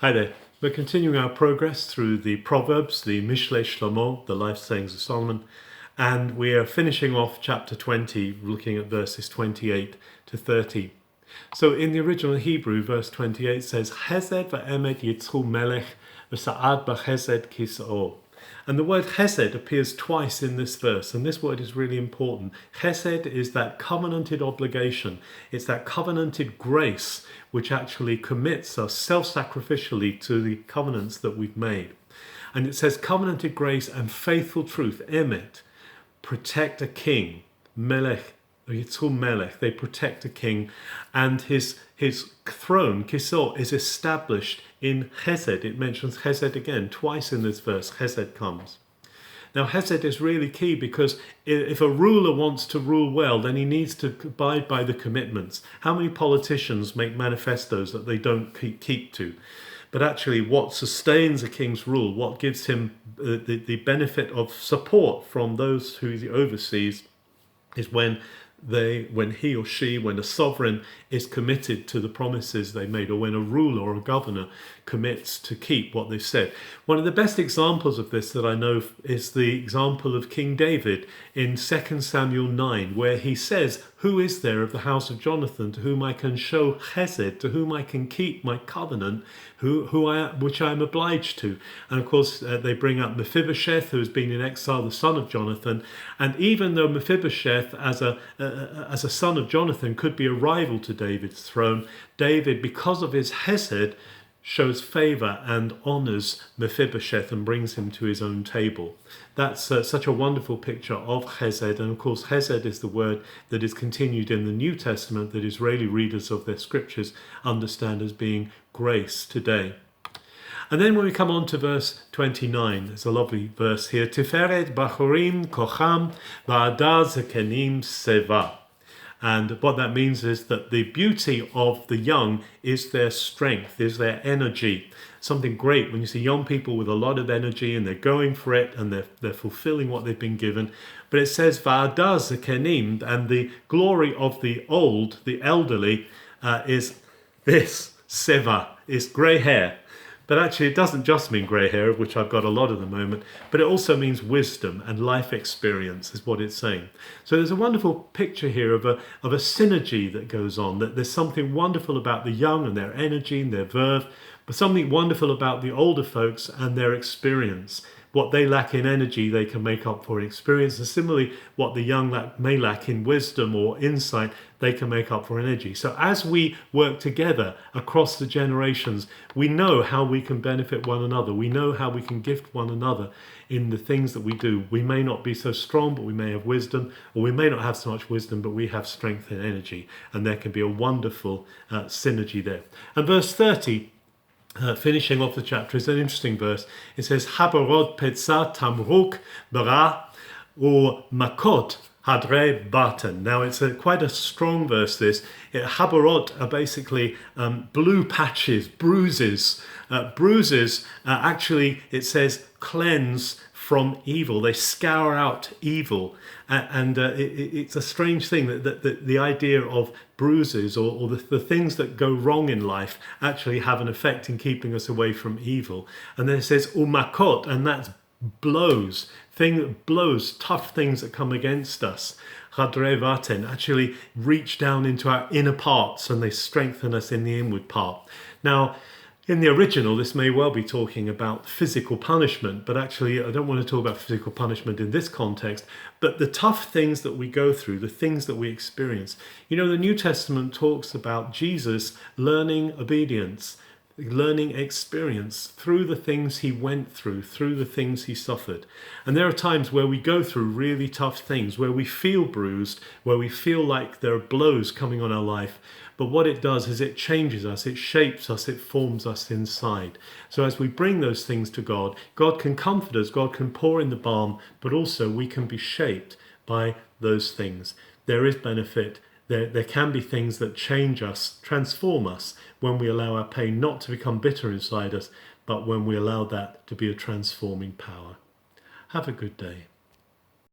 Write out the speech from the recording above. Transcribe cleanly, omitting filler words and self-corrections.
Hi there. We're continuing our progress through the Proverbs, the Mishle Shlomo, the life sayings of Solomon, and we are finishing off chapter 20, looking at verses 28 to 30. So in the original Hebrew, verse 28 says, Chesed va'emet yitzchu melech v'sa'ad b'chesed kis'o. And the word chesed appears twice in this verse, and this word is really important. Chesed is that covenanted obligation. It's that covenanted grace which actually commits us self-sacrificially to the covenants that we've made. And it says covenanted grace and faithful truth, emet, protect a king, melech, Yitzhak Melech, they protect a king, and his throne, Kisor, is established in Chesed. It mentions Chesed again, twice in this verse, Chesed comes. Now Chesed is really key because if a ruler wants to rule well, then he needs to abide by the commitments. How many politicians make manifestos that they don't keep to? But actually what sustains a king's rule, what gives him the benefit of support from those who he oversees, is when he or she, when a sovereign is committed to the promises they made, or when a ruler or a governor commits to keep what they said. One of the best examples of this that I know is the example of King David in 2 Samuel 9, where he says, who is there of the house of Jonathan to whom I can show chesed, to whom I can keep my covenant, which I am obliged to? And of course they bring up Mephibosheth, who has been in exile, the son of Jonathan. And even though Mephibosheth as a son of Jonathan could be a rival to David's throne, David, because of his chesed, shows favor and honors Mephibosheth and brings him to his own table. That's such a wonderful picture of chesed. And of course chesed is the word that is continued in the New Testament that Israeli readers of their scriptures understand as being grace today. And then when we come on to verse 29, there's a lovely verse here. Tiferet bachorim kocham va'adar zekenim seva. And what that means is that the beauty of the young is their strength, is their energy. Something great when you see young people with a lot of energy and they're going for it and they're fulfilling what they've been given. But it says va'adar zekenim, and the glory of the old, the elderly, is this, seva, is grey hair. But actually it doesn't just mean grey hair, of which I've got a lot at the moment, but it also means wisdom and life experience is what it's saying. So there's a wonderful picture here of a synergy that goes on, that there's something wonderful about the young and their energy and their verve, but something wonderful about the older folks and their experience. What they lack in energy, they can make up for in experience. And similarly, what the young may lack in wisdom or insight, they can make up for energy. So as we work together across the generations, we know how we can benefit one another. We know how we can gift one another in the things that we do. We may not be so strong, but we may have wisdom, or we may not have so much wisdom, but we have strength and energy. And there can be a wonderful synergy there. And verse 30, finishing off the chapter, is an interesting verse. It says, Habarot petza tamruk bara or makot hadre batan. Now it's quite a strong verse, this. Habarot are basically blue patches, bruises. Bruises, actually, it says, cleanse from evil. They scour out evil. It's a strange thing that the idea of bruises or the things that go wrong in life actually have an effect in keeping us away from evil. And then it says umakot, and that's blows, tough things that come against us. Hadrevaten actually reach down into our inner parts and they strengthen us in the inward part. Now, in the original, this may well be talking about physical punishment, but actually I don't want to talk about physical punishment in this context, but the tough things that we go through, the things that we experience. You know, the New Testament talks about Jesus learning obedience, learning experience through the things he went through the things he suffered. And there are times where we go through really tough things, where we feel bruised, where we feel like there are blows coming on our life. But what it does is it changes us, it shapes us, it forms us inside. So as we bring those things to God, God can comfort us, God can pour in the balm, but also we can be shaped by those things. There is benefit. There can be things that change us, transform us, when we allow our pain not to become bitter inside us, but when we allow that to be a transforming power. Have a good day.